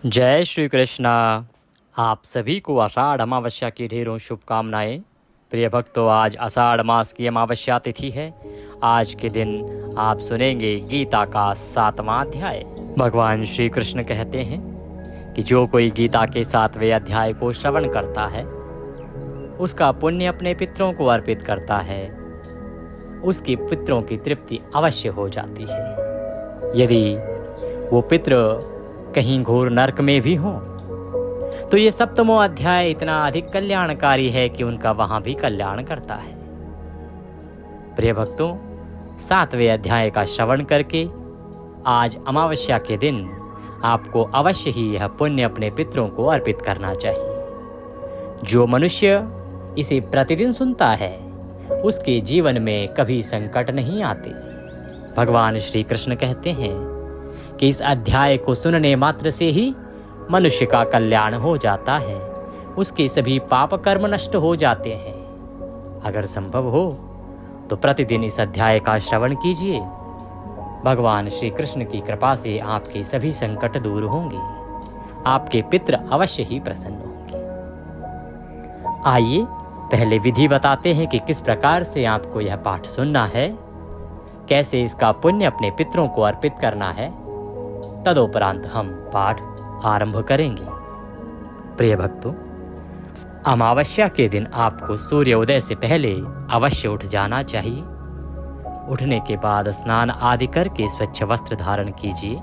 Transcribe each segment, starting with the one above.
जय श्री कृष्णा। आप सभी को आषाढ़ अमावस्या की ढेरों शुभकामनाएं। प्रिय भक्तों, आज आषाढ़ मास की अमावस्या तिथि है। आज के दिन आप सुनेंगे गीता का 7वां अध्याय। भगवान श्री कृष्ण कहते हैं कि जो कोई गीता के 7वें अध्याय को श्रवण करता है, उसका पुण्य अपने पितरों को अर्पित करता है, उसके पितरों की तृप्ति अवश्य हो जाती है। यदि वो पितृ कहीं घोर नरक में भी हो तो ये 7वां अध्याय इतना अधिक कल्याणकारी है कि उनका वहां भी कल्याण करता है। प्रिय भक्तों, 7वें अध्याय का श्रवण करके आज अमावस्या के दिन आपको अवश्य ही यह पुण्य अपने पितरों को अर्पित करना चाहिए। जो मनुष्य इसे प्रतिदिन सुनता है, उसके जीवन में कभी संकट नहीं आते। भगवान श्री कृष्ण कहते हैं कि इस अध्याय को सुनने मात्र से ही मनुष्य का कल्याण हो जाता है, उसके सभी पाप कर्म नष्ट हो जाते हैं। अगर संभव हो तो प्रतिदिन इस अध्याय का श्रवण कीजिए। भगवान श्री कृष्ण की कृपा से आपके सभी संकट दूर होंगे, आपके पितृ अवश्य ही प्रसन्न होंगे। आइए पहले विधि बताते हैं कि किस प्रकार से आपको यह पाठ सुनना है, कैसे इसका पुण्य अपने पितरों को अर्पित करना है। तदोपरांत हम पाठ आरंभ करेंगे। प्रिय भक्तों, अमावस्या के दिन आपको सूर्योदय से पहले अवश्य उठ जाना चाहिए। उठने के बाद स्नान आदि करके स्वच्छ वस्त्र धारण कीजिए।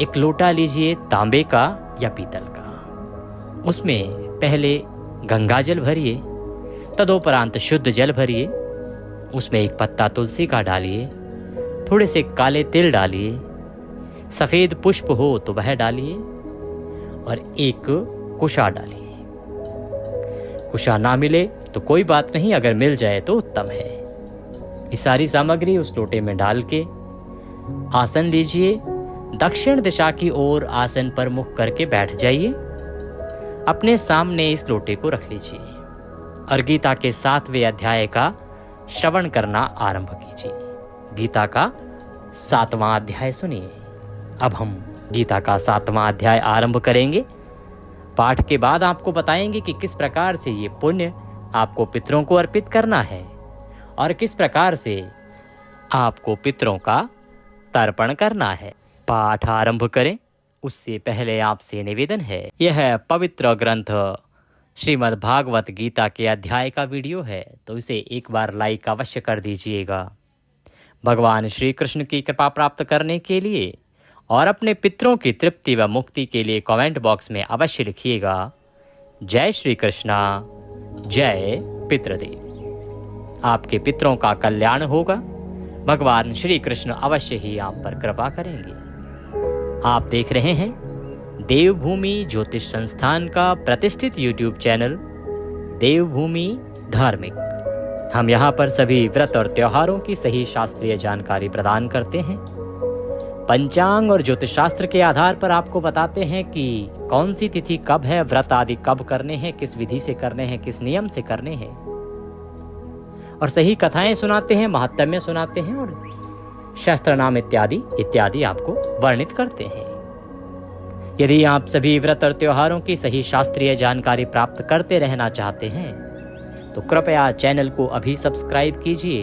एक लोटा लीजिए तांबे का या पीतल का, उसमें पहले गंगा जल भरिए, तदोपरांत शुद्ध जल भरिए। उसमें एक पत्ता तुलसी का डालिए, थोड़े से काले तिल डालिए, सफेद पुष्प हो तो वह डालिए और एक कुशा डालिए। कुशा ना मिले तो कोई बात नहीं, अगर मिल जाए तो उत्तम है। ये सारी सामग्री उस लोटे में डाल के आसन लीजिए। दक्षिण दिशा की ओर आसन पर मुख करके बैठ जाइए। अपने सामने इस लोटे को रख लीजिए और गीता के 7वें अध्याय का श्रवण करना आरंभ कीजिए। गीता का 7वां अध्याय सुनिए। अब हम गीता का 7वां अध्याय आरंभ करेंगे। पाठ के बाद आपको बताएंगे कि किस प्रकार से ये पुण्य आपको पितरों को अर्पित करना है और किस प्रकार से आपको पितरों का तर्पण करना है। पाठ आरंभ करें उससे पहले आपसे निवेदन है, यह पवित्र ग्रंथ श्रीमद् भागवत गीता के अध्याय का वीडियो है, तो इसे एक बार लाइक अवश्य कर दीजिएगा। भगवान श्री कृष्ण की कृपा प्राप्त करने के लिए और अपने पितरों की तृप्ति व मुक्ति के लिए कमेंट बॉक्स में अवश्य लिखिएगा, जय श्री कृष्णा, जय पितृदेव। आपके पितरों का कल्याण होगा। भगवान श्री कृष्ण अवश्य ही आप पर कृपा करेंगे। आप देख रहे हैं देवभूमि ज्योतिष संस्थान का प्रतिष्ठित यूट्यूब चैनल देवभूमि धार्मिक। हम यहाँ पर सभी व्रत और त्योहारों की सही शास्त्रीय जानकारी प्रदान करते हैं। पंचांग और ज्योतिष शास्त्र के आधार पर आपको बताते हैं कि कौन सी तिथि कब है, व्रत आदि कब करने हैं, किस विधि से करने हैं, किस नियम से करने हैं, और सही कथाएं सुनाते हैं, महात्म्य सुनाते हैं और शास्त्र नाम इत्यादि इत्यादि आपको वर्णित करते हैं। यदि आप सभी व्रत और त्योहारों की सही शास्त्रीय जानकारी प्राप्त करते रहना चाहते हैं तो कृपया चैनल को अभी सब्सक्राइब कीजिए।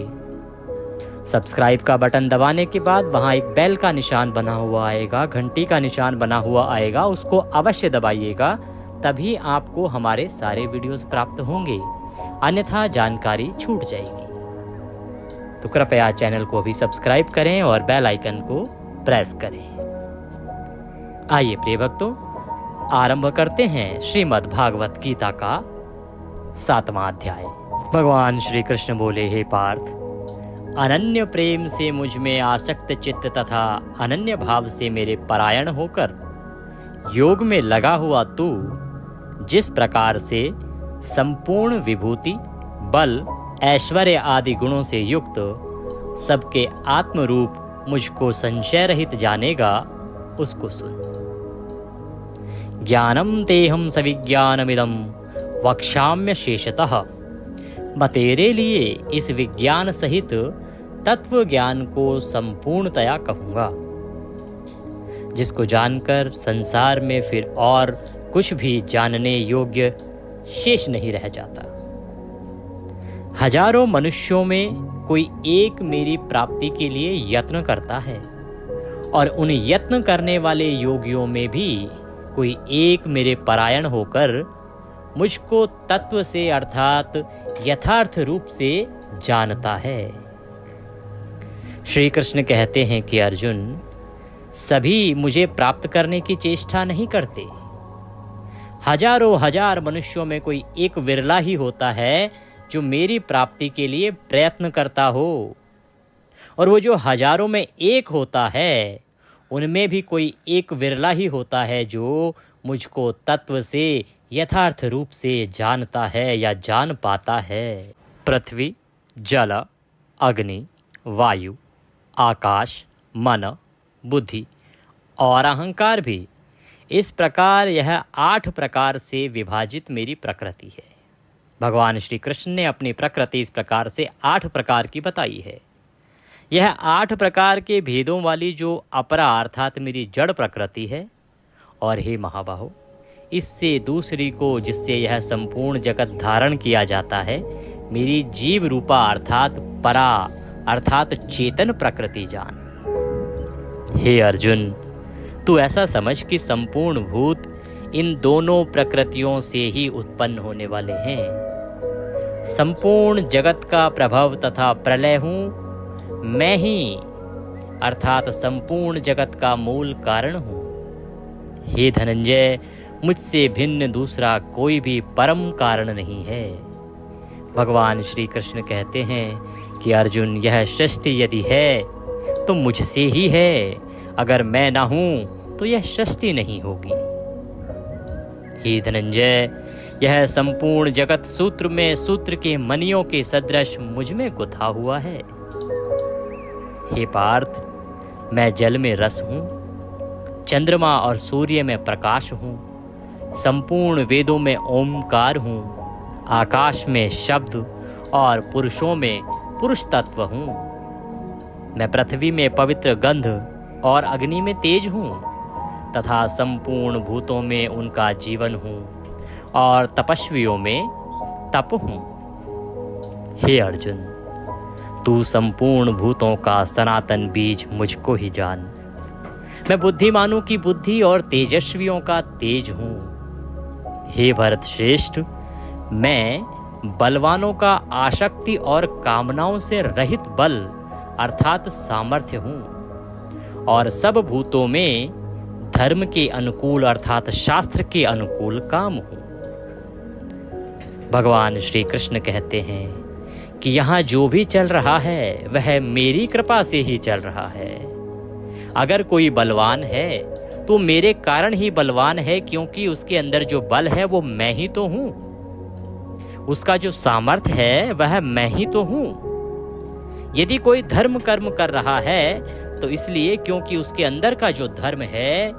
सब्सक्राइब का बटन दबाने के बाद वहां एक बेल का निशान बना हुआ आएगा, घंटी का निशान बना हुआ आएगा, उसको अवश्य दबाइएगा, तभी आपको हमारे सारे वीडियोस प्राप्त होंगे, अन्यथा जानकारी छूट जाएगी। तो कृपया चैनल को भी सब्सक्राइब करें और बेल आइकन को प्रेस करें। आइए प्रिय भक्तों, आरंभ करते हैं श्रीमद् भागवत गीता का 7वां अध्याय। भगवान श्री कृष्ण बोले, हे पार्थ, अनन्य प्रेम से मुझ में आसक्त चित्त तथा अनन्य भाव से मेरे परायण होकर योग में लगा हुआ तू जिस प्रकार से संपूर्ण विभूति, बल, ऐश्वर्य आदि गुणों से युक्त सबके आत्मरूप मुझको संशय रहित जानेगा, उसको सुन। ज्ञानम तेहम सविज्ञानमिदम वक्ष्याम्य शेषतः। मैं तेरे लिए इस विज्ञान सहित तत्व ज्ञान को संपूर्णतया कहूंगा। जिसको जानकर संसार में फिर और कुछ भी जानने योग्य शेष नहीं रह जाता। हजारों मनुष्यों में कोई एक मेरी प्राप्ति के लिए यत्न करता है, और उन यत्न करने वाले योगियों में भी कोई एक मेरे परायण होकर मुझको तत्व से अर्थात यथार्थ रूप से जानता है। श्री कृष्ण कहते हैं कि अर्जुन, सभी मुझे प्राप्त करने की चेष्टा नहीं करते। हजारों हजार मनुष्यों में कोई एक विरला ही होता है जो मेरी प्राप्ति के लिए प्रयत्न करता हो, और वो जो हजारों में एक होता है उनमें भी कोई एक विरला ही होता है जो मुझको तत्व से यथार्थ रूप से जानता है या जान पाता है। पृथ्वी, जल, अग्नि, वायु, आकाश, मन, बुद्धि और अहंकार भी, इस प्रकार यह 8 प्रकार से विभाजित मेरी प्रकृति है। भगवान श्री कृष्ण ने अपनी प्रकृति इस प्रकार से 8 प्रकार की बताई है। यह 8 प्रकार के भेदों वाली जो अपरा अर्थात मेरी जड़ प्रकृति है, और हे महाबाहो, इससे दूसरी को जिससे यह संपूर्ण जगत धारण किया जाता है, मेरी जीव रूपा अर्थात परा अर्थात चेतन प्रकृति जान। हे अर्जुन, तू ऐसा समझ कि संपूर्ण भूत इन दोनों प्रकृतियों से ही उत्पन्न होने वाले हैं। संपूर्ण जगत का प्रभव तथा प्रलय हूँ मैं ही, अर्थात संपूर्ण जगत का मूल कारण हूँ। हे धनंजय, मुझसे भिन्न दूसरा कोई भी परम कारण नहीं है। भगवान श्री कृष्ण कहते हैं कि अर्जुन, यह सृष्टि यदि है तो मुझसे ही है, अगर मैं ना हूं तो यह सृष्टि नहीं होगी। हे धनंजय, यह संपूर्ण जगत सूत्र में सूत्र के मणियों के सदृश मुझ में गुथा हुआ है। हे पार्थ, मैं जल में रस हूँ, चंद्रमा और सूर्य में प्रकाश हूँ, संपूर्ण वेदों में ओमकार हूँ, आकाश में शब्द और पुरुषों में पुरुष तत्व हूँ। मैं पृथ्वी में पवित्र गंध और अग्नि में तेज हूँ, तथा संपूर्ण भूतों में उनका जीवन हूँ, और तपस्वियों में तप हूँ। हे अर्जुन, तू संपूर्ण भूतों का सनातन बीज मुझको ही जान। मैं बुद्धिमानों की बुद्धि और तेजस्वियों का तेज हूँ। हे भरत श्रेष्ठ, मैं बलवानों का आसक्ति और कामनाओं से रहित बल अर्थात सामर्थ्य हूँ, और सब भूतों में धर्म के अनुकूल अर्थात शास्त्र के अनुकूल काम हूँ। भगवान श्री कृष्ण कहते हैं कि यहाँ जो भी चल रहा है वह मेरी कृपा से ही चल रहा है। अगर कोई बलवान है तो मेरे कारण ही बलवान है, क्योंकि उसके अंदर जो बल है वो मैं ही तो हूँ। उसका जो सामर्थ्य है वह मैं ही तो हूँ। यदि कोई धर्म कर्म कर रहा है तो इसलिए क्योंकि उसके अंदर का जो धर्म है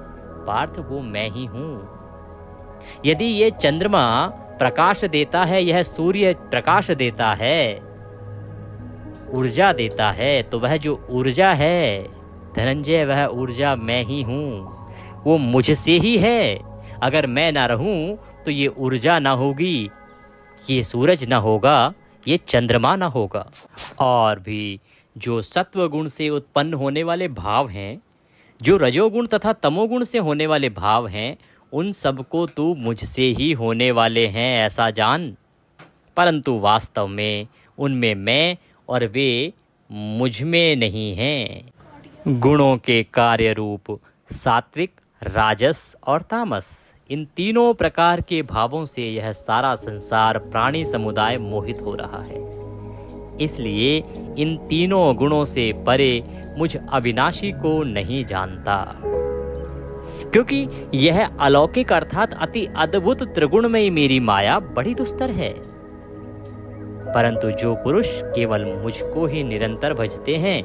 पार्थ वो मैं ही हूँ। यदि ये चंद्रमा प्रकाश देता है, यह सूर्य प्रकाश देता है, ऊर्जा देता है, तो वह जो ऊर्जा है धनंजय, वह ऊर्जा मैं ही हूँ। वो मुझसे ही है। अगर मैं ना रहूं तो ये ऊर्जा ना होगी, ये सूरज ना होगा, ये चंद्रमा ना होगा। और भी जो सत्व गुण से उत्पन्न होने वाले भाव हैं, जो रजोगुण तथा तमोगुण से होने वाले भाव हैं, उन सबको तू मुझसे ही होने वाले हैं ऐसा जान। परंतु वास्तव में उनमें मैं और वे मुझ में नहीं हैं। गुणों के कार्य रूप सात्विक, राजस और तामस, इन तीनों प्रकार के भावों से यह सारा संसार प्राणी समुदाय मोहित हो रहा है। इसलिए इन तीनों गुणों से परे मुझ अविनाशी को नहीं जानता, क्योंकि यह अलौकिक अर्थात अति अद्भुत त्रिगुणमयी मेरी माया बड़ी दुस्तर है। परंतु जो पुरुष केवल मुझको ही निरंतर भजते हैं,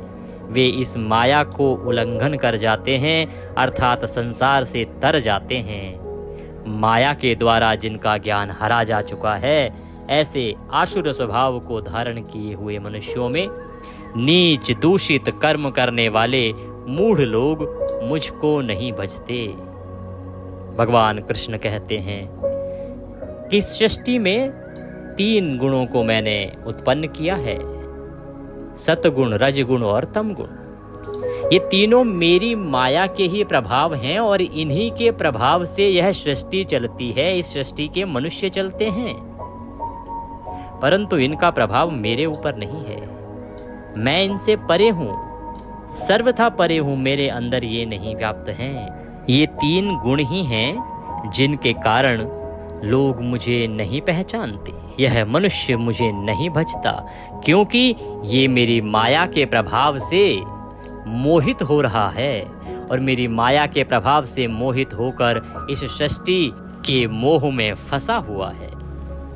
वे इस माया को उल्लंघन कर जाते हैं अर्थात संसार से तर जाते हैं। माया के द्वारा जिनका ज्ञान हरा जा चुका है, ऐसे आसुर स्वभाव को धारण किए हुए मनुष्यों में नीच दूषित कर्म करने वाले मूढ़ लोग मुझको नहीं भजते। भगवान कृष्ण कहते हैं कि इस सृष्टि में 3 गुणों को मैंने उत्पन्न किया है, सतगुण, रजगुण और तमगुण। ये तीनों मेरी माया के ही प्रभाव हैं और इन्हीं के प्रभाव से यह सृष्टि चलती है, इस सृष्टि के मनुष्य चलते हैं, परंतु इनका प्रभाव मेरे ऊपर नहीं है। मैं इनसे परे हूं, सर्वथा परे हूं, मेरे अंदर ये नहीं व्याप्त हैं। ये 3 गुण ही हैं जिनके कारण लोग मुझे नहीं पहचानते, यह मनुष्य मुझे नहीं भजता, क्योंकि ये मेरी माया के प्रभाव से मोहित हो रहा है और मेरी माया के प्रभाव से मोहित होकर इस सृष्टि के मोह में फंसा हुआ है।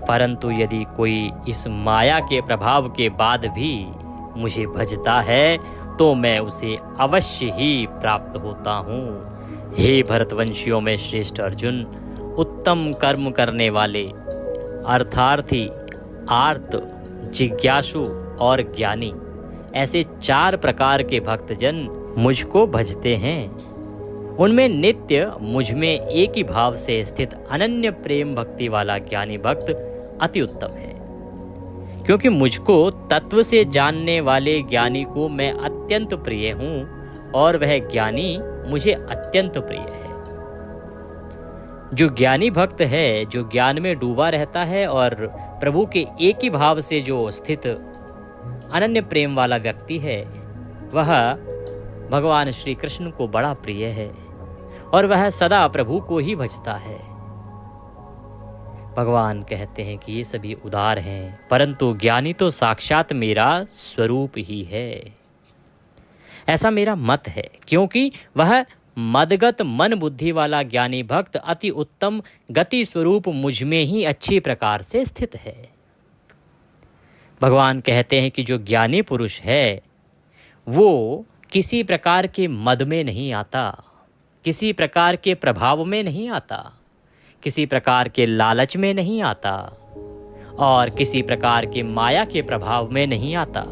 परंतु यदि कोई इस माया के प्रभाव के बाद भी मुझे भजता है तो मैं उसे अवश्य ही प्राप्त होता हूँ। हे भरतवंशियों में श्रेष्ठ अर्जुन, उत्तम कर्म करने वाले अर्थार्थी, आर्त, जिज्ञासु और ज्ञानी, ऐसे 4 प्रकार के भक्तजन मुझको भजते हैं। उनमें नित्य मुझ में एक ही भाव से स्थित अनन्य प्रेम भक्ति वाला ज्ञानी भक्त अति उत्तम है, क्योंकि मुझको तत्व से जानने वाले ज्ञानी को मैं अत्यंत प्रिय हूँ और वह ज्ञानी मुझे अत्यंत प्रिय है। जो ज्ञानी भक्त है, जो ज्ञान में डूबा रहता है और प्रभु के एक ही भाव से जो स्थित अनन्य प्रेम वाला व्यक्ति है, वह भगवान श्री कृष्ण को बड़ा प्रिय है और वह सदा प्रभु को ही भजता है। भगवान कहते हैं कि ये सभी उदार हैं, परंतु ज्ञानी तो साक्षात मेरा स्वरूप ही है। ऐसा मेरा मत है, क्योंकि वह मदगत मन बुद्धि वाला ज्ञानी भक्त अति उत्तम गति स्वरूप मुझ में ही अच्छी प्रकार से स्थित है। भगवान कहते हैं कि जो ज्ञानी पुरुष है वो किसी प्रकार के मद में नहीं आता, किसी प्रकार के प्रभाव में नहीं आता, किसी प्रकार के लालच में नहीं आता और किसी प्रकार के माया के प्रभाव में नहीं आता।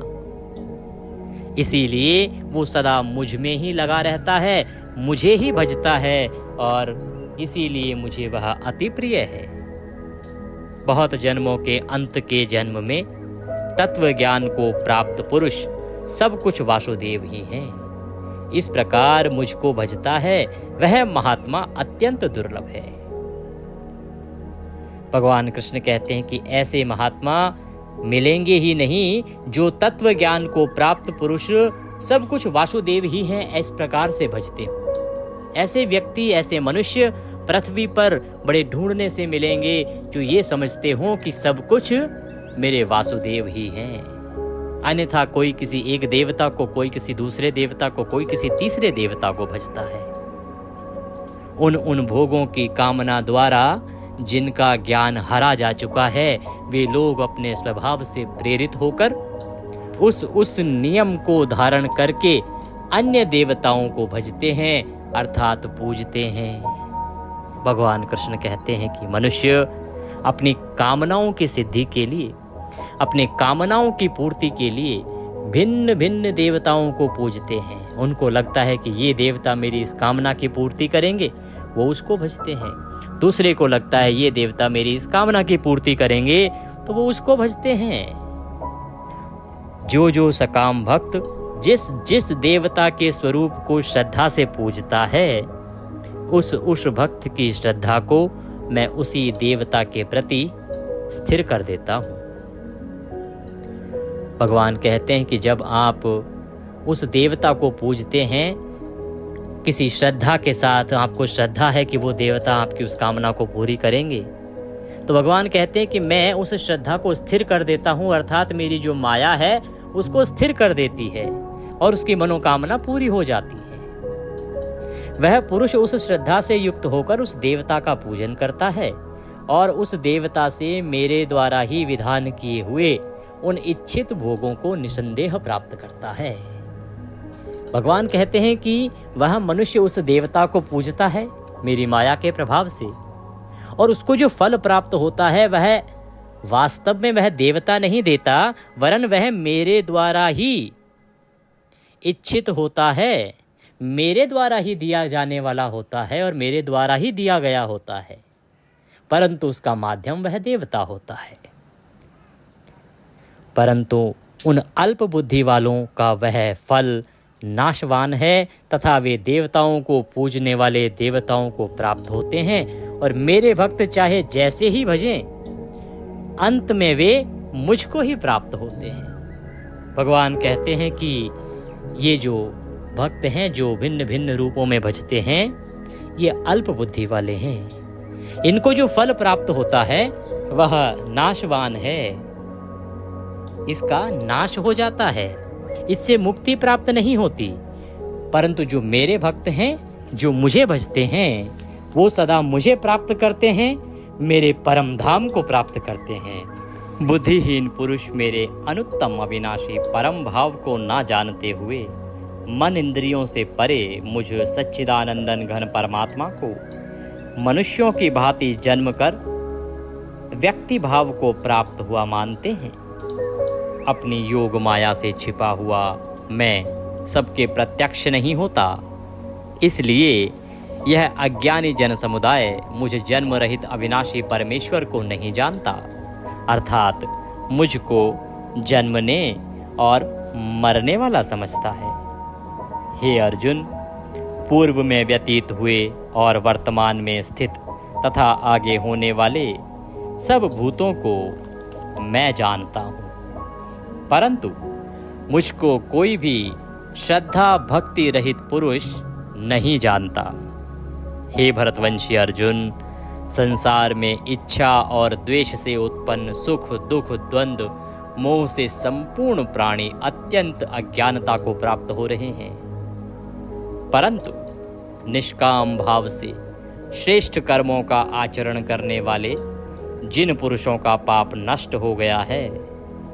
इसीलिए वो सदा मुझ में ही लगा रहता है, मुझे ही भजता है और इसीलिए मुझे वह अति प्रिय है। बहुत जन्मों के अंत के जन्म में तत्व ज्ञान को प्राप्त पुरुष सब कुछ वासुदेव ही हैं। इस प्रकार मुझको भजता है वह महात्मा अत्यंत दुर्लभ है। भगवान कृष्ण कहते हैं कि ऐसे महात्मा मिलेंगे ही नहीं जो तत्व ज्ञान को प्राप्त पुरुष सब कुछ वासुदेव ही हैं इस प्रकार से भजते हो। ऐसे व्यक्ति, ऐसे मनुष्य पृथ्वी पर बड़े ढूंढने से मिलेंगे जो ये समझते हो कि सब कुछ मेरे वासुदेव ही हैं। अन्यथा कोई किसी एक देवता को, कोई किसी दूसरे देवता को, कोई किसी तीसरे देवता को भजता है। उन भोगों की कामना द्वारा जिनका ज्ञान हरा जा चुका है, वे लोग अपने स्वभाव से प्रेरित होकर उस नियम को धारण करके अन्य देवताओं को भजते हैं, अर्थात पूजते हैं। भगवान कृष्ण कहते हैं कि मनुष्य अपनी कामनाओं की सिद्धि के लिए, अपने कामनाओं की पूर्ति के लिए भिन्न भिन्न देवताओं को पूजते हैं। उनको लगता है कि ये देवता मेरी इस कामना की पूर्ति करेंगे, वो उसको भजते हैं। दूसरे को लगता है ये देवता मेरी इस कामना की पूर्ति करेंगे, तो वो उसको भजते हैं। जो सकाम भक्त जिस देवता के स्वरूप को श्रद्धा से पूजता है, उस भक्त की श्रद्धा को मैं उसी देवता के प्रति स्थिर कर देता हूँ। भगवान कहते हैं कि जब आप उस देवता को पूजते हैं किसी श्रद्धा के साथ, आपको श्रद्धा है कि वो देवता आपकी उस कामना को पूरी करेंगे, तो भगवान कहते हैं कि मैं उस श्रद्धा को स्थिर कर देता हूँ, अर्थात मेरी जो माया है उसको स्थिर कर देती है और उसकी मनोकामना पूरी हो जाती है। वह पुरुष उस श्रद्धा से युक्त होकर उस देवता का पूजन करता है और उस देवता से मेरे द्वारा ही विधान किए हुए उन इच्छित भोगों को निसंदेह प्राप्त करता है। भगवान कहते हैं कि वह मनुष्य उस देवता को पूजता है मेरी माया के प्रभाव से, और उसको जो फल प्राप्त होता है वह वास्तव में वह देवता नहीं देता, वरन वह मेरे द्वारा ही इच्छित होता है, मेरे द्वारा ही दिया जाने वाला होता है और मेरे द्वारा ही दिया गया होता है, परंतु उसका माध्यम वह देवता होता है। परंतु उन अल्प बुद्धि वालों का वह फल नाशवान है तथा वे देवताओं को पूजने वाले देवताओं को प्राप्त होते हैं, और मेरे भक्त चाहे जैसे ही भजें, अंत में वे मुझको ही प्राप्त होते हैं। भगवान कहते हैं कि ये जो भक्त हैं जो भिन्न भिन्न रूपों में भजते हैं, ये अल्प बुद्धि वाले हैं। इनको जो फल प्राप्त होता है वह नाशवान है, इसका नाश हो जाता है, इससे मुक्ति प्राप्त नहीं होती। परंतु जो मेरे भक्त हैं, जो मुझे भजते हैं, वो सदा मुझे प्राप्त करते हैं, मेरे परम धाम को प्राप्त करते हैं। बुद्धिहीन पुरुष मेरे अनुत्तम अविनाशी परम भाव को ना जानते हुए मन इंद्रियों से परे मुझ सच्चिदानंदन घन परमात्मा को मनुष्यों की भांति जन्म कर व्यक्ति भाव को प्राप्त हुआ मानते हैं। अपनी योग माया से छिपा हुआ मैं सबके प्रत्यक्ष नहीं होता, इसलिए यह अज्ञानी जन समुदाय मुझ जन्म रहित अविनाशी परमेश्वर को नहीं जानता, अर्थात मुझको जन्मने और मरने वाला समझता है। हे अर्जुन, पूर्व में व्यतीत हुए और वर्तमान में स्थित तथा आगे होने वाले सब भूतों को मैं जानता हूँ, परंतु मुझको कोई भी श्रद्धा भक्ति रहित पुरुष नहीं जानता। हे भरतवंशी अर्जुन, संसार में इच्छा और द्वेष से उत्पन्न सुख दुख द्वंद्व मोह से संपूर्ण प्राणी अत्यंत अज्ञानता को प्राप्त हो रहे हैं, परंतु निष्काम भाव से श्रेष्ठ कर्मों का आचरण करने वाले जिन पुरुषों का पाप नष्ट हो गया है,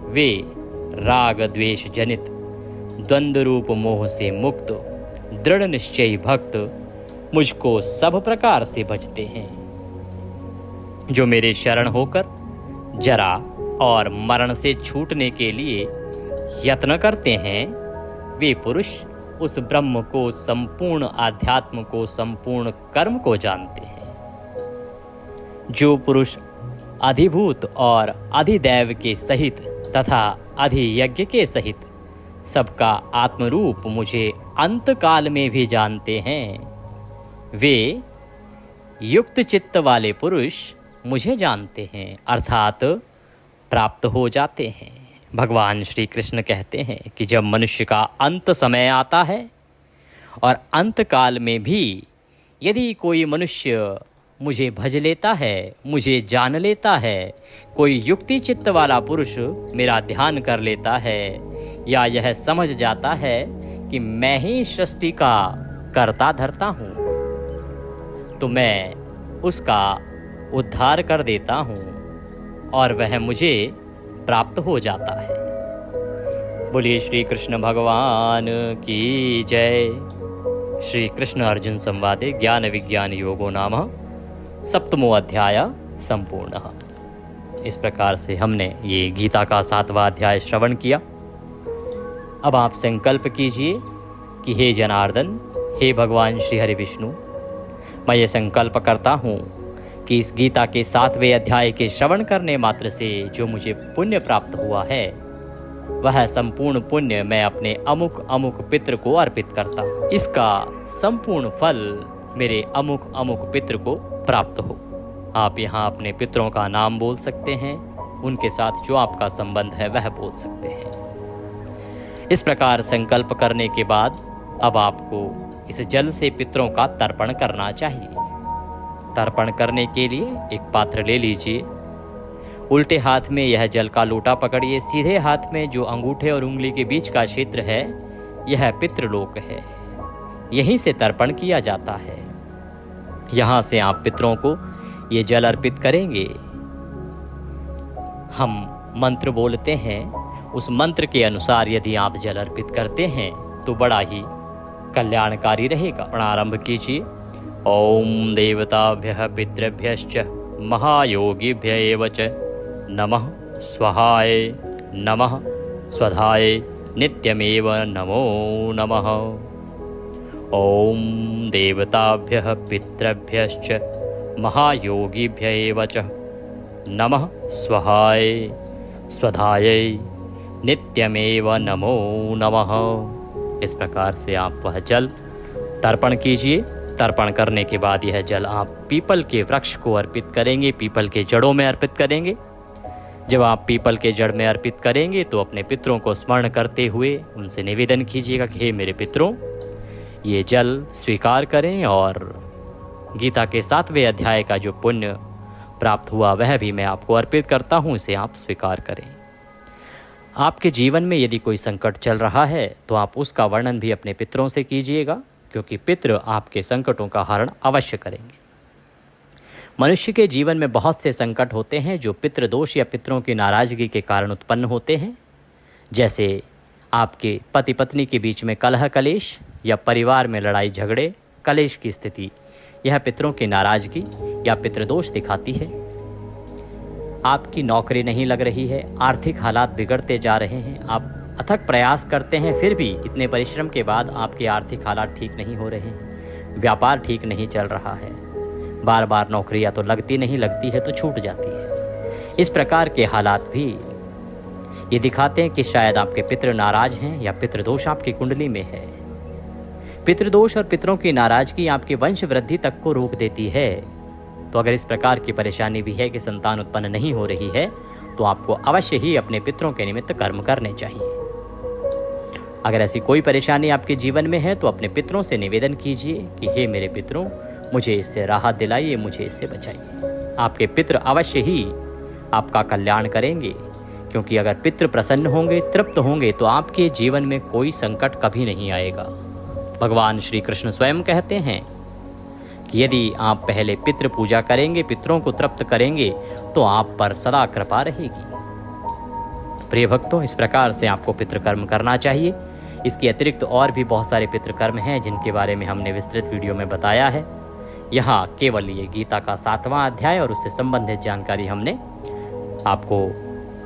वे राग द्वेष जनित द्वंद्व रूप मोह से मुक्त दृढ़ निश्चयी भक्त मुझको सब प्रकार से भजते हैं। जो मेरे शरण होकर जरा और मरण से छूटने के लिए यत्न करते हैं, वे पुरुष उस ब्रह्म को, संपूर्ण आध्यात्म को, संपूर्ण कर्म को जानते हैं। जो पुरुष अधिभूत और अधिदैव के सहित तथा अधियज्ञ के सहित सबका आत्मरूप मुझे अंत काल में भी जानते हैं, वे युक्त चित्त वाले पुरुष मुझे जानते हैं, अर्थात प्राप्त हो जाते हैं। भगवान श्री कृष्ण कहते हैं कि जब मनुष्य का अंत समय आता है और अंत काल में भी यदि कोई मनुष्य मुझे भज लेता है, मुझे जान लेता है, कोई युक्ति चित्त वाला पुरुष मेरा ध्यान कर लेता है, या यह समझ जाता है कि मैं ही सृष्टि का कर्ता धर्ता हूँ, तो मैं उसका उद्धार कर देता हूँ और वह मुझे प्राप्त हो जाता है। बोलिए श्री कृष्ण भगवान की जय। श्री कृष्ण अर्जुन संवादे ज्ञान विज्ञान योगो नाम सप्तमो अध्याय संपूर्ण। इस प्रकार से हमने ये गीता का 7वां अध्याय श्रवण किया। अब आप संकल्प कीजिए कि हे जनार्दन, हे भगवान श्री हरि विष्णु, मैं ये संकल्प करता हूँ कि इस गीता के 7वें अध्याय के श्रवण करने मात्र से जो मुझे पुण्य प्राप्त हुआ है, वह संपूर्ण पुण्य मैं अपने अमुक अमुक पितृ को अर्पित करता हूँ। इसका संपूर्ण फल मेरे अमुक अमुक पितृ को प्राप्त हो। आप यहाँ अपने पितरों का नाम बोल सकते हैं, उनके साथ जो आपका संबंध है वह बोल सकते हैं। इस प्रकार संकल्प करने के बाद अब आपको इस जल से पितरों का तर्पण करना चाहिए। तर्पण करने के लिए एक पात्र ले लीजिए, उल्टे हाथ में यह जल का लोटा पकड़िए, सीधे हाथ में जो अंगूठे और उंगली के बीच का क्षेत्र है यह पितृलोक है, यहीं से तर्पण किया जाता है। यहाँ से आप पितरों को ये जल अर्पित करेंगे। हम मंत्र बोलते हैं, उस मंत्र के अनुसार यदि आप जल अर्पित करते हैं तो बड़ा ही कल्याणकारी रहेगा। प्रारंभ कीजिए। ओम देवताभ्यः पितृभ्यश्च महायोगिभ्य एव च नमः स्वाहाय नमः स्वधाय नित्यमेव नमो नमः। ओम देवताभ्यः पितृभ्यश्च महायोगिभ्य एव च नमः स्वाहाय स्वधायै नित्यमेव नमो नमः। इस प्रकार से आप वह जल तर्पण कीजिए। तर्पण करने के बाद यह जल आप पीपल के वृक्ष को अर्पित करेंगे, पीपल के जड़ों में अर्पित करेंगे। जब आप पीपल के जड़ में अर्पित करेंगे तो अपने पितरों को स्मरण करते हुए उनसे निवेदन कीजिएगा कि हे मेरे पितरों, ये जल स्वीकार करें और गीता के 7वें अध्याय का जो पुण्य प्राप्त हुआ वह भी मैं आपको अर्पित करता हूँ, इसे आप स्वीकार करें। आपके जीवन में यदि कोई संकट चल रहा है तो आप उसका वर्णन भी अपने पितरों से कीजिएगा, क्योंकि पितृ आपके संकटों का हरण अवश्य करेंगे। मनुष्य के जीवन में बहुत से संकट होते हैं जो पितृदोष या पितरों की नाराज़गी के कारण उत्पन्न होते हैं, जैसे आपके पति पत्नी के बीच में कलह कलेश या परिवार में लड़ाई झगड़े कलेश की स्थिति, यह पितरों की नाराज़गी या पितृदोष दिखाती है। आपकी नौकरी नहीं लग रही है, आर्थिक हालात बिगड़ते जा रहे हैं, आप अथक प्रयास करते हैं फिर भी इतने परिश्रम के बाद आपके आर्थिक हालात ठीक नहीं हो रहे हैं, व्यापार ठीक नहीं चल रहा है, बार बार नौकरी या तो लगती नहीं, लगती है तो छूट जाती है। इस प्रकार के हालात भी ये दिखाते हैं कि शायद आपके पितृ नाराज हैं या पितृदोष आपकी कुंडली में है। पितृदोष और पितरों की नाराजगी आपकी वंश वृद्धि तक को रोक देती है। तो अगर इस प्रकार की परेशानी भी है कि संतान उत्पन्न नहीं हो रही है तो आपको अवश्य ही अपने पितरों के निमित्त कर्म करने चाहिए। अगर ऐसी कोई परेशानी आपके जीवन में है तो अपने पितरों से निवेदन कीजिए कि हे मेरे पितरों, मुझे इससे राहत दिलाइए, मुझे इससे बचाइए। आपके पितृ अवश्य ही आपका कल्याण करेंगे, क्योंकि अगर पितृ प्रसन्न होंगे, तृप्त होंगे तो आपके जीवन में कोई संकट कभी नहीं आएगा। भगवान श्री कृष्ण स्वयं कहते हैं कि यदि आप पहले पितृ पूजा करेंगे, पितरों को तृप्त करेंगे तो आप पर सदा कृपा रहेगी। प्रिय भक्तों, इस प्रकार से आपको पितृकर्म करना चाहिए। इसके अतिरिक्त और भी बहुत सारे पितृकर्म हैं जिनके बारे में हमने विस्तृत वीडियो में बताया है। यहाँ केवल ये गीता का 7वां अध्याय और उससे संबंधित जानकारी हमने आपको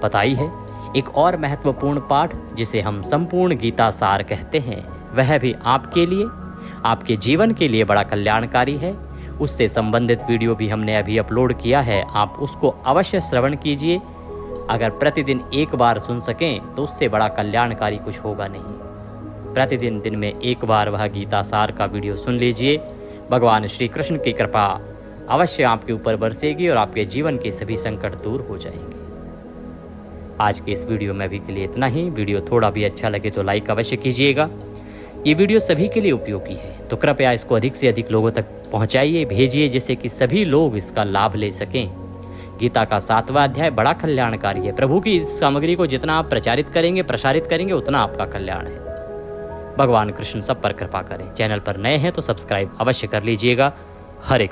बताई है। एक और महत्वपूर्ण पाठ जिसे हम संपूर्ण गीता सार कहते हैं, वह भी आपके लिए, आपके जीवन के लिए बड़ा कल्याणकारी है। उससे संबंधित वीडियो भी हमने अभी अपलोड किया है, आप उसको अवश्य श्रवण कीजिए। अगर प्रतिदिन एक बार सुन सकें तो उससे बड़ा कल्याणकारी कुछ होगा नहीं। प्रतिदिन दिन में एक बार वह गीता सार का वीडियो सुन लीजिए। भगवान श्री कृष्ण की कृपा अवश्य आपके ऊपर बरसेगी और आपके जीवन के सभी संकट दूर हो जाएंगे। आज के इस वीडियो में अभी के लिए इतना ही। वीडियो थोड़ा भी अच्छा लगे तो लाइक अवश्य कीजिएगा। ये वीडियो सभी के लिए उपयोगी है तो कृपया इसको अधिक से अधिक लोगों तक पहुंचाइए, भेजिए, जिससे कि सभी लोग इसका लाभ ले सकें। गीता का 7वां अध्याय बड़ा कल्याणकारी है। प्रभु की इस सामग्री को जितना आप प्रचारित करेंगे, प्रसारित करेंगे, उतना आपका कल्याण है। भगवान कृष्ण सब पर कृपा करें। चैनल पर नए हैं तो सब्सक्राइब अवश्य कर लीजिएगा। हरे